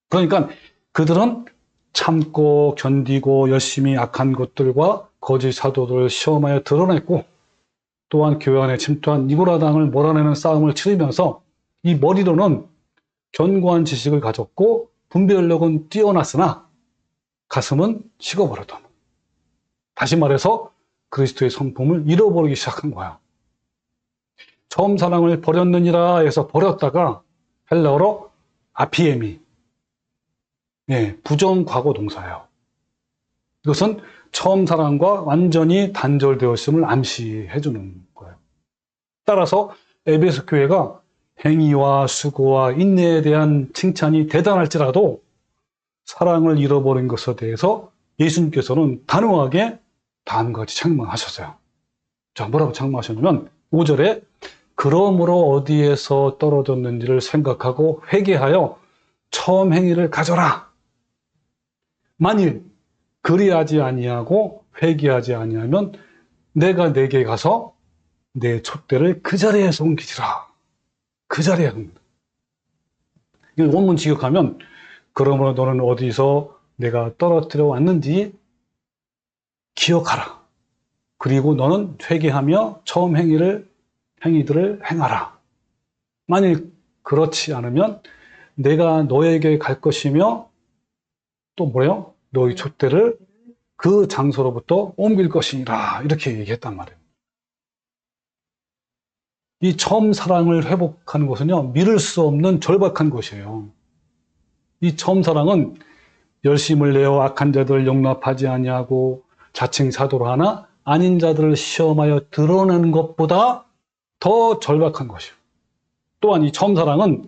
그러니까 그들은 참고 견디고 열심히 악한 것들과 거짓 사도들을 시험하여 드러냈고 또한 교회 안에 침투한 니고라당을 몰아내는 싸움을 치르면서 이 머리로는 견고한 지식을 가졌고 분별력은 뛰어났으나 가슴은 식어버렸다. 다시 말해서 그리스도의 성품을 잃어버리기 시작한 거야. 처음 사랑을 버렸느니라 해서 버렸다가 헬라어로 아피에미, 부정과거 동사예요. 이것은 처음 사랑과 완전히 단절되었음을 암시해 주는 거예요. 따라서 에베소 교회가 행위와 수고와 인내에 대한 칭찬이 대단할지라도 사랑을 잃어버린 것에 대해서 예수님께서는 단호하게 다음과 같이 책망하셨어요. 자, 뭐라고 책망하셨냐면 5절에 그러므로 어디에서 떨어졌는지를 생각하고 회개하여 처음 행위를 가져라. 만일 그리하지 아니하고 회개하지 아니하면 내가 내게 가서 내 촛대를 그 자리에서 옮기리라. 그 자리에 옮깁니다. 이 원문 직역하면 그러므로 너는 어디서 내가 떨어뜨려 왔는지 기억하라. 그리고 너는 회개하며 처음 행위들을 행하라. 만일 그렇지 않으면 내가 너에게 갈 것이며 또 뭐래요? 너희 촛대를 그 장소로부터 옮길 것이니라. 이렇게 얘기했단 말이에요. 이 처음 사랑을 회복하는 것은요, 미룰 수 없는 절박한 것이에요. 이 처음 사랑은 열심을 내어 악한 자들을 용납하지 아니하고 자칭 사도로 하나 아닌 자들을 시험하여 드러내는 것보다 더 절박한 것이에요. 또한 이 처음 사랑은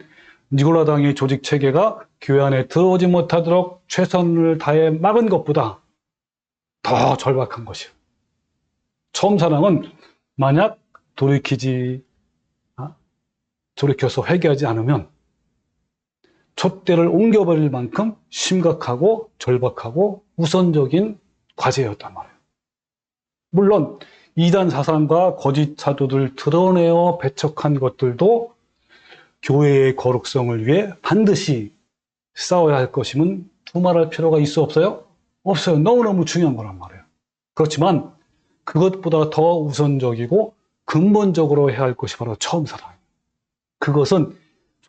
니골라당의 조직 체계가 교회 안에 들어오지 못하도록 최선을 다해 막은 것보다 더 절박한 것이에요. 처음 사랑은 만약 돌이켜서 회개하지 않으면 촛대를 옮겨버릴 만큼 심각하고 절박하고 우선적인 과제였단 말이에요. 물론 이단 사상과 거짓 사도들 드러내어 배척한 것들도 교회의 거룩성을 위해 반드시 싸워야 할 것임은 두말할 필요가 있어 없어요? 없어요. 너무너무 중요한 거란 말이에요. 그렇지만 그것보다 더 우선적이고 근본적으로 해야 할 것이 바로 처음 사랑이에요. 그것은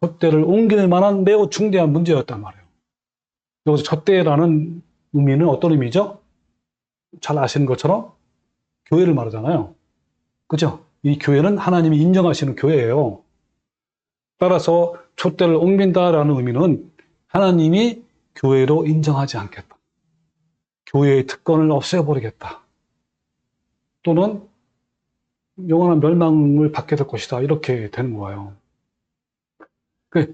촛대를 옮길 만한 매우 중대한 문제였단 말이에요. 여기서 촛대라는 의미는 어떤 의미죠? 잘 아시는 것처럼 교회를 말하잖아요. 그죠? 이 교회는 하나님이 인정하시는 교회예요. 따라서 촛대를 옮긴다라는 의미는 하나님이 교회로 인정하지 않겠다. 교회의 특권을 없애버리겠다. 또는 영원한 멸망을 받게 될 것이다. 이렇게 되는 거예요.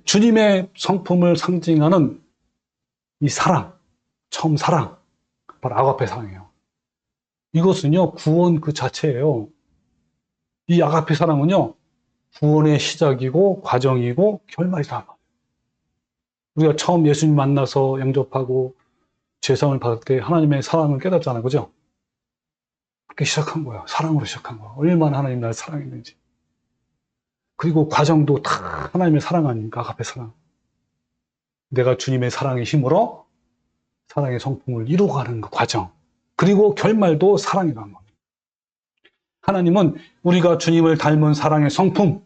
주님의 성품을 상징하는 이 사랑, 처음 사랑, 바로 아가페 사랑이에요. 이것은요, 구원 그 자체예요. 이 아가페 사랑은요, 구원의 시작이고 과정이고 결말이다. 우리가 처음 예수님 만나서 영접하고 죄사함을 받을 때 하나님의 사랑을 깨닫잖아요. 그죠? 그렇게 시작한 거야. 사랑으로 시작한 거야. 얼마나 하나님 나를 사랑했는지. 그리고 과정도 다 하나님의 사랑 아닙니까? 아가페 사랑. 내가 주님의 사랑의 힘으로 사랑의 성품을 이루어가는 그 과정. 그리고 결말도 사랑이란 말이에요. 하나님은 우리가 주님을 닮은 사랑의 성품,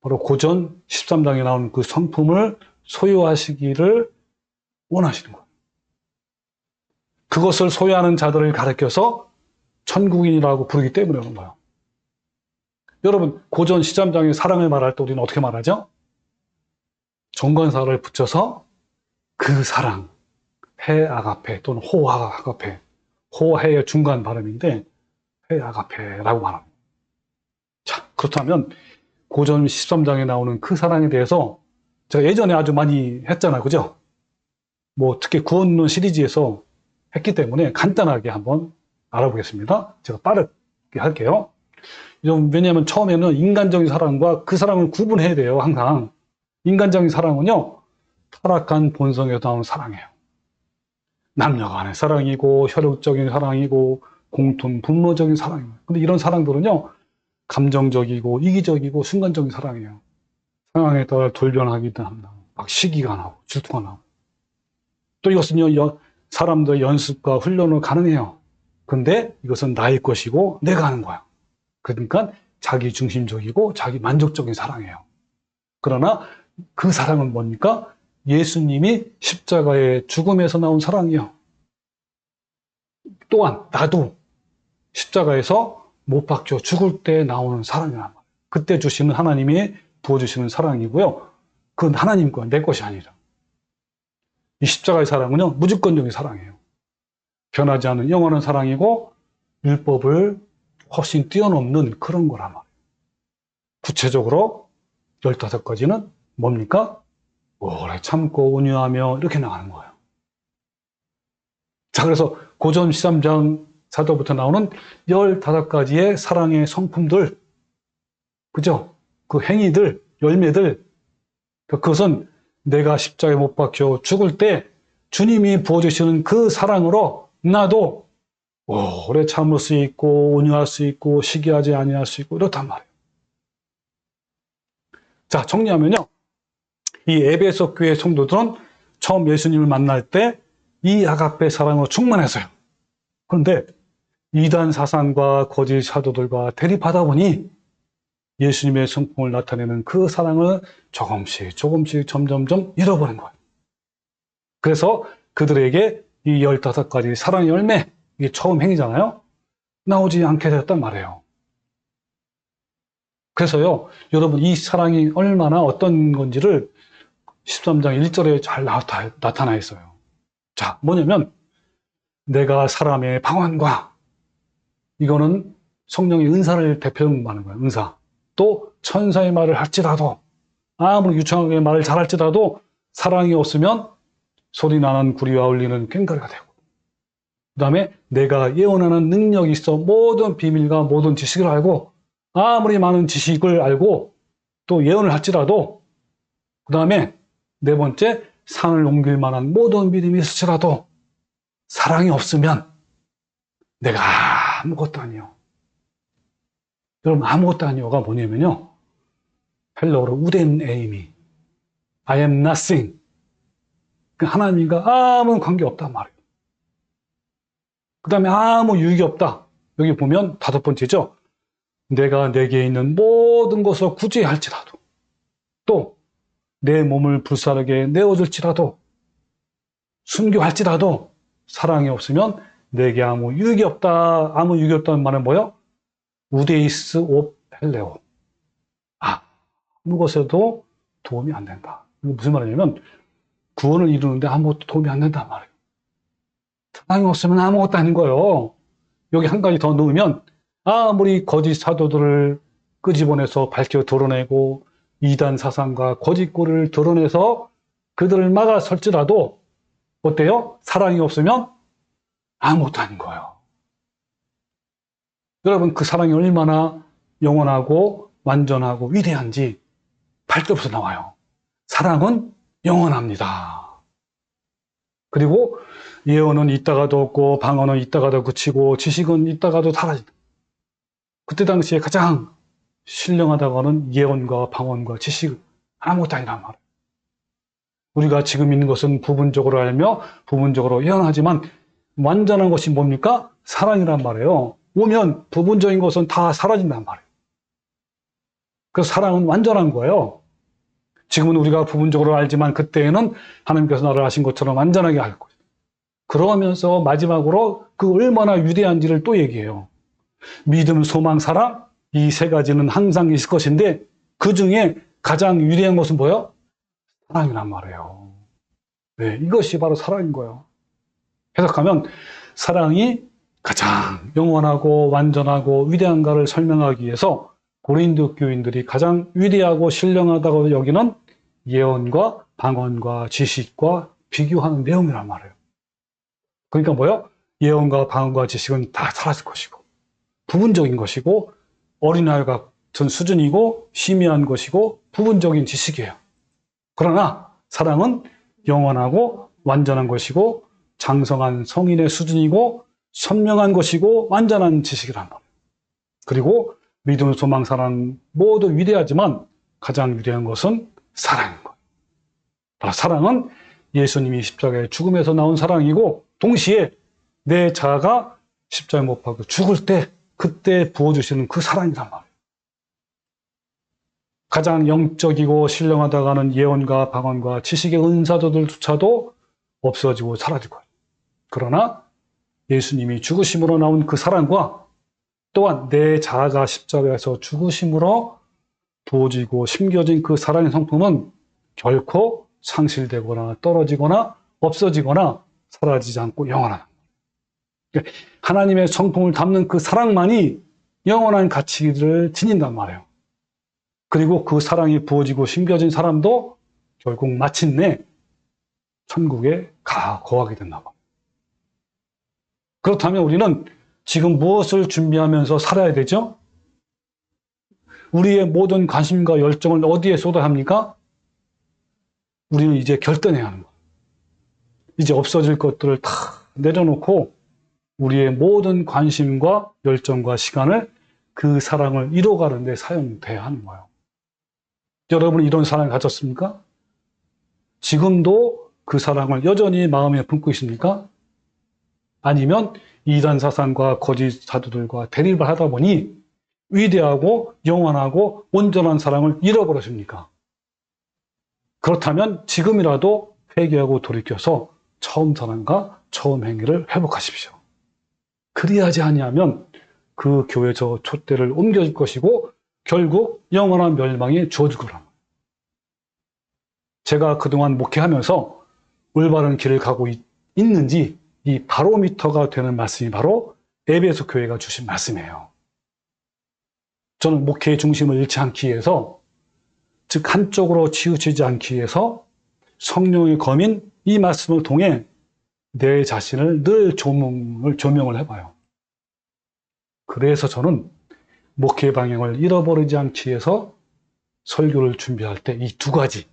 바로 고전 13장에 나오는 그 성품을 소유하시기를 원하시는 거예요. 그것을 소유하는 자들을 가르쳐서 천국인이라고 부르기 때문에 그런 거예요. 여러분, 고전 13장의 사랑을 말할 때 우리는 어떻게 말하죠? 정관사를 붙여서 그 사랑, 해 아가페 또는 호 아가페, 호해의 중간 발음인데 해 아가페라고 말합니다. 자, 그렇다면 고전 13장에 나오는 그 사랑에 대해서 제가 예전에 아주 많이 했잖아요. 그죠? 뭐 특히 구원론 시리즈에서 했기 때문에 간단하게 한번 알아보겠습니다. 제가 빠르게 할게요. 왜냐하면 처음에는 인간적인 사랑과 그 사랑을 구분해야 돼요. 항상. 인간적인 사랑은요, 타락한 본성에서 나오는 사랑이에요. 남녀 간의 사랑이고 혈육적인 사랑이고 공통 분모적인 사랑이에요. 근데 이런 사랑들은요, 감정적이고 이기적이고 순간적인 사랑이에요. 상황에 따라 돌변하기도 합니다. 막 시기가 나고 질투가 나고. 또 이것은요, 사람들의 연습과 훈련으로 가능해요. 근데 이것은 나의 것이고 내가 하는 거야. 그러니까 자기 중심적이고 자기 만족적인 사랑이에요. 그러나 그 사랑은 뭡니까? 예수님이 십자가의 죽음에서 나온 사랑이에요. 또한 나도 십자가에서 못 박혀 죽을 때 나오는 사랑이란 말이에요. 그때 주시는 하나님이 부어주시는 사랑이고요. 그건 하나님 거야, 내 것이 아니라. 이 십자가의 사랑은요, 무조건적인 사랑이에요. 변하지 않는 영원한 사랑이고 율법을 훨씬 뛰어넘는 그런 거란 말이에요. 구체적으로 15가지는 뭡니까? 오래 참고 온유하며 이렇게 나가는 거예요. 자, 그래서 고전 13장 사도부터 나오는 15가지의 사랑의 성품들, 그죠? 그 행위들, 열매들, 그것은 내가 십자가에 못 박혀 죽을 때 주님이 부어주시는 그 사랑으로 나도 오래 참을 수 있고 온유할 수 있고 시기하지 아니할 수 있고 이렇단 말이에요. 자, 정리하면요, 이 에베소 교회 성도들은 처음 예수님을 만날 때 이 아가페 사랑으로 충만했어요. 그런데 이단 사상과 거짓 사도들과 대립하다 보니 예수님의 성품을 나타내는 그 사랑을 조금씩 점점점 잃어버린 거예요. 그래서 그들에게 이 15가지 사랑의 열매, 이게 처음 행위잖아요, 나오지 않게 되었단 말이에요. 그래서요, 여러분, 이 사랑이 얼마나 어떤 건지를 13장 1절에 잘 나타나 있어요. 자, 뭐냐면 내가 사람의 방언과, 이거는 성령의 은사를 대표하는 거예요. 은사. 또 천사의 말을 할지라도, 아무리 유창하게 말을 잘할지라도 사랑이 없으면 소리나는 구리와 울리는 꽹과리가 되고, 그 다음에 내가 예언하는 능력이 있어 모든 비밀과 모든 지식을 알고, 아무리 많은 지식을 알고 또 예언을 할지라도, 그 다음에 네 번째, 산을 옮길 만한 모든 믿음이 있을지라도 사랑이 없으면 내가 아무것도 아니요. 여러분, 아무것도 아니요가 뭐냐면요, 헬러어로 우덴 에이미, I am nothing. 하나님과 아무 관계없단 말이에요. 그 다음에 아무 유익이 없다. 여기 보면 다섯 번째죠. 내가 내게 있는 모든 것을 구제할지라도, 또 내 몸을 불사르게 내어줄지라도, 순교할지라도 사랑이 없으면 내게 아무 유익이 없다. 아무 유익이 없다는 말은 뭐예요? 우데이스 옵 헬레오. 아무 것에도 도움이 안 된다. 이게 무슨 말이냐면 구원을 이루는데 아무것도 도움이 안 된단 말이에요. 사랑이 없으면 아무것도 아닌 거예요. 여기 한 가지 더 넣으면 아무리 거짓 사도들을 끄집어내서 밝혀 드러내고 이단 사상과 거짓골을 드러내서 그들을 막아설지라도 어때요? 사랑이 없으면 아무것도 아닌 거예요. 여러분, 그 사랑이 얼마나 영원하고 완전하고 위대한지 8절부터 나와요. 사랑은 영원합니다. 그리고 예언은 있다가도 없고 방언은 있다가도 그치고 지식은 있다가도 사라진다. 그때 당시에 가장 신령하다고 하는 예언과 방언과 지식, 아무것도 아니란 말이에요. 우리가 지금 있는 것은 부분적으로 알며 부분적으로 예언하지만 완전한 것이 뭡니까? 사랑이란 말이에요. 오면 부분적인 것은 다 사라진단 말이에요. 그래서 사랑은 완전한 거예요. 지금은 우리가 부분적으로 알지만 그때에는 하나님께서 나를 아신 것처럼 완전하게 알 거예요. 그러면서 마지막으로 그 얼마나 위대한지를 또 얘기해요. 믿음, 소망, 사랑, 이 세 가지는 항상 있을 것인데 그 중에 가장 위대한 것은 뭐예요? 사랑이란 말이에요. 네, 이것이 바로 사랑인 거예요. 해석하면 사랑이 가장 영원하고 완전하고 위대한가를 설명하기 위해서 고린도 교인들이 가장 위대하고 신령하다고 여기는 예언과 방언과 지식과 비교하는 내용이란 말이에요. 그러니까 뭐예요? 예언과 방언과 지식은 다 사라질 것이고 부분적인 것이고 어린아이 같은 수준이고 희미한 것이고 부분적인 지식이에요. 그러나 사랑은 영원하고 완전한 것이고 장성한 성인의 수준이고 선명한 것이고 완전한 지식이란 말이에요. 그리고 믿음, 소망, 사랑 모두 위대하지만 가장 위대한 것은 사랑인 거예요. 사랑은 예수님이 십자가의 죽음에서 나온 사랑이고 동시에 내 자아가 십자가에 못 박혀 죽을 때 그때 부어주시는 그 사랑이란 말이에요. 가장 영적이고 신령하다고 하는 예언과 방언과 지식의 은사도들조차도 없어지고 사라질 거예요. 그러나 예수님이 죽으심으로 나온 그 사랑과 또한 내 자아가 십자가에서 죽으심으로 부어지고 심겨진 그 사랑의 성품은 결코 상실되거나 떨어지거나 없어지거나 사라지지 않고 영원하다. 하나님의 성품을 담는 그 사랑만이 영원한 가치를 지닌단 말이에요. 그리고 그 사랑이 부어지고 심겨진 사람도 결국 마침내 천국에 거하게 된다. 그렇다면 우리는 지금 무엇을 준비하면서 살아야 되죠? 우리의 모든 관심과 열정을 어디에 쏟아야 합니까? 우리는 이제 결단해야 하는 거예요. 이제 없어질 것들을 다 내려놓고 우리의 모든 관심과 열정과 시간을 그 사랑을 이뤄가는 데 사용돼야 하는 거예요. 여러분 이런 사랑을 가졌습니까? 지금도 그 사랑을 여전히 마음에 품고 있습니까? 아니면 이단 사상과 거짓 사도들과 대립을 하다 보니 위대하고 영원하고 온전한 사랑을 잃어버렸습니까? 그렇다면 지금이라도 회개하고 돌이켜서 처음 사랑과 처음 행위를 회복하십시오. 그리하지 아니하면 그 교회 저 촛대를 옮겨질 것이고 결국 영원한 멸망이 주어질 거랍니다. 제가 그동안 목회하면서 올바른 길을 가고 있는지 이 바로미터가 되는 말씀이 바로 에베소 교회가 주신 말씀이에요. 저는 목회의 중심을 잃지 않기 위해서, 즉 한쪽으로 치우치지 않기 위해서 성령의 검인 이 말씀을 통해 내 자신을 늘 조명을 해봐요. 그래서 저는 목회 방향을 잃어버리지 않기 위해서 설교를 준비할 때 이 두 가지,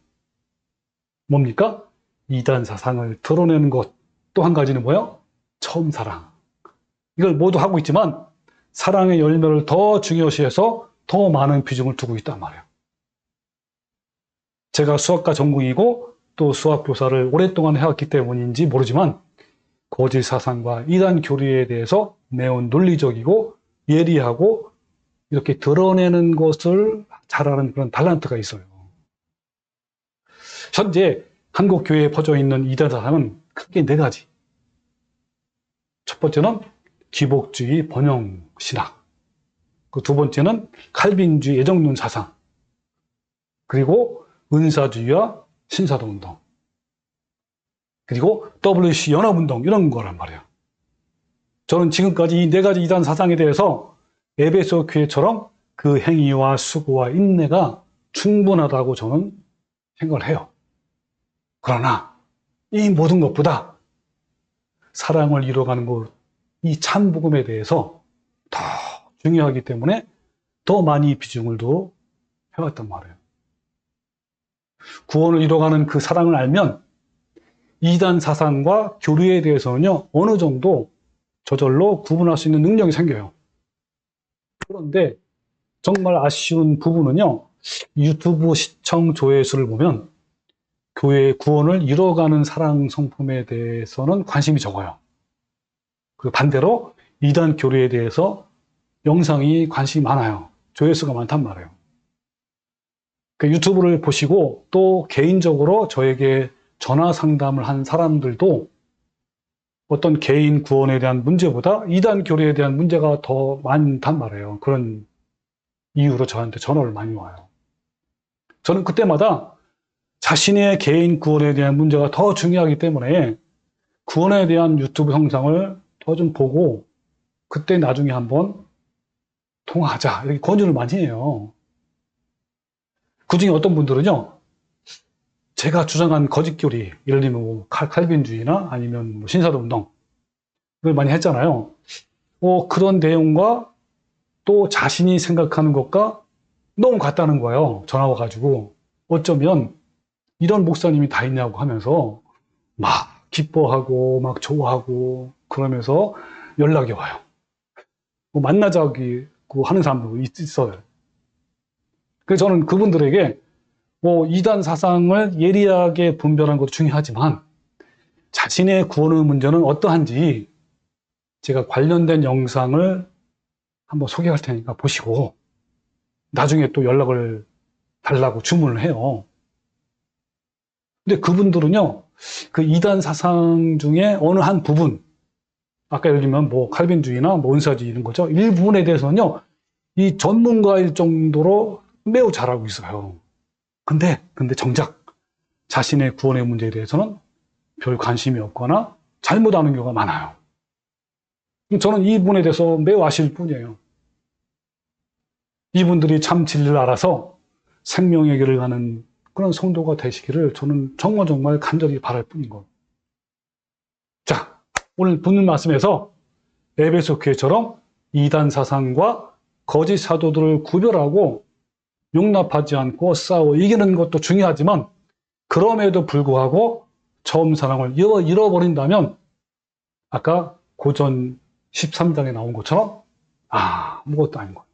뭡니까? 이단 사상을 드러내는 것, 또 한 가지는 뭐예요? 처음 사랑. 이걸 모두 하고 있지만 사랑의 열매를 더 중요시해서 더 많은 비중을 두고 있단 말이에요. 제가 수학과 전공이고 또 수학교사를 오랫동안 해왔기 때문인지 모르지만 거짓 사상과 이단 교리에 대해서 매우 논리적이고 예리하고 이렇게 드러내는 것을 잘하는 그런 탤런트가 있어요. 현재 한국 교회에 퍼져 있는 이단 사상은 크게 네 가지. 첫 번째는 기복주의 번영 신학. 그 두 번째는 칼빈주의 예정론 사상. 그리고 은사주의와 신사도 운동. 그리고 WC 연합운동 이런 거란 말이에요. 저는 지금까지 이 네 가지 이단 사상에 대해서 에베소 교회처럼 그 행위와 수고와 인내가 충분하다고 저는 생각을 해요. 그러나 이 모든 것보다 사랑을 이루어가는 것, 이 참복음에 대해서 더 중요하기 때문에 더 많이 비중을 더 해왔단 말이에요. 구원을 이루어가는 그 사랑을 알면 이단 사상과 교리에 대해서는요, 어느 정도 저절로 구분할 수 있는 능력이 생겨요. 그런데 정말 아쉬운 부분은요, 유튜브 시청 조회수를 보면 교회의 구원을 이뤄가는 사랑 성품에 대해서는 관심이 적어요. 그 반대로 이단 교리에 대해서 영상이 관심이 많아요. 조회수가 많단 말이에요. 그 유튜브를 보시고 또 개인적으로 저에게 전화 상담을 한 사람들도 어떤 개인 구원에 대한 문제보다 이단 교리에 대한 문제가 더 많단 말이에요. 그런 이유로 저한테 전화를 많이 와요. 저는 그때마다 자신의 개인 구원에 대한 문제가 더 중요하기 때문에 구원에 대한 유튜브 영상을 더 좀 보고 그때 나중에 한번 통화하자 이렇게 권유를 많이 해요. 그중에 어떤 분들은요, 제가 주장한 거짓 교리, 예를 들면 뭐 칼빈주의나 아니면 뭐 신사도 운동을 많이 했잖아요. 그런 내용과 또 자신이 생각하는 것과 너무 같다는 거예요. 전화 와가지고 어쩌면 이런 목사님이 다 있냐고 하면서 막 기뻐하고 막 좋아하고 그러면서 연락이 와요. 뭐 만나자고 하는 사람도 있어요. 그래서 저는 그분들에게 뭐 이단 사상을 예리하게 분별하는 것도 중요하지만 자신의 구원의 문제는 어떠한지 제가 관련된 영상을 한번 소개할 테니까 보시고 나중에 또 연락을 달라고 주문을 해요. 근데 그분들은요, 그 이단 사상 중에 어느 한 부분, 아까 예를 들면 뭐 칼빈주의나 뭐 은사주의 이런 거죠. 일부분에 대해서는요, 이 전문가일 정도로 매우 잘 알고 있어요. 근데 정작 자신의 구원의 문제에 대해서는 별 관심이 없거나 잘못 아는 경우가 많아요. 저는 이 부분에 대해서 매우 아쉬울 뿐이에요. 이분들이 참 진리를 알아서 생명의 길을 가는 그런 성도가 되시기를 저는 정말 간절히 바랄 뿐인 거예요. 자, 오늘 본문 말씀에서 에베소 교회처럼 이단 사상과 거짓 사도들을 구별하고 용납하지 않고 싸워 이기는 것도 중요하지만 그럼에도 불구하고 처음 사랑을 잃어버린다면 아까 고전 13장에 나온 것처럼 아무것도 아닌 거예요.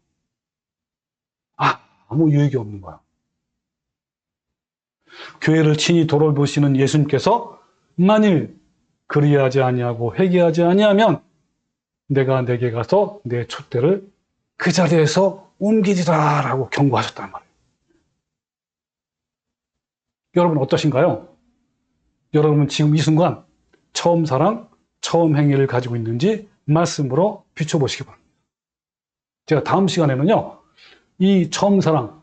아무 유익이 없는 거예요. 교회를 친히 돌아보시는 예수님께서 만일 그리하지 아니하고 회개하지 아니하면 내가 내게 가서 내 촛대를 그 자리에서 옮기리라 라고 경고하셨단 말이에요. 여러분 어떠신가요? 여러분은 지금 이 순간 처음 사랑, 처음 행위를 가지고 있는지 말씀으로 비춰보시기 바랍니다. 제가 다음 시간에는요, 이 처음 사랑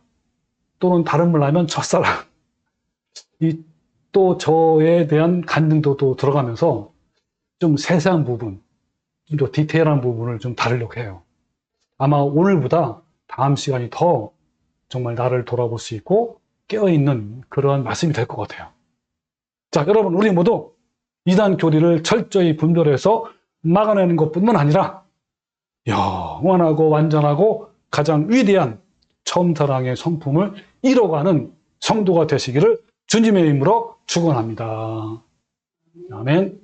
또는 다른 말로 하면 첫사랑, 또 저에 대한 간증도 또 들어가면서 좀 세세한 부분, 좀 더 디테일한 부분을 좀 다루려고 해요. 아마 오늘보다 다음 시간이 더 정말 나를 돌아볼 수 있고 깨어있는 그러한 말씀이 될 것 같아요. 자, 여러분, 우리 모두 이단 교리를 철저히 분별해서 막아내는 것뿐만 아니라 영원하고 완전하고 가장 위대한 처음사랑의 성품을 이뤄가는 성도가 되시기를 주님의 이름으로 축원합니다. 아멘.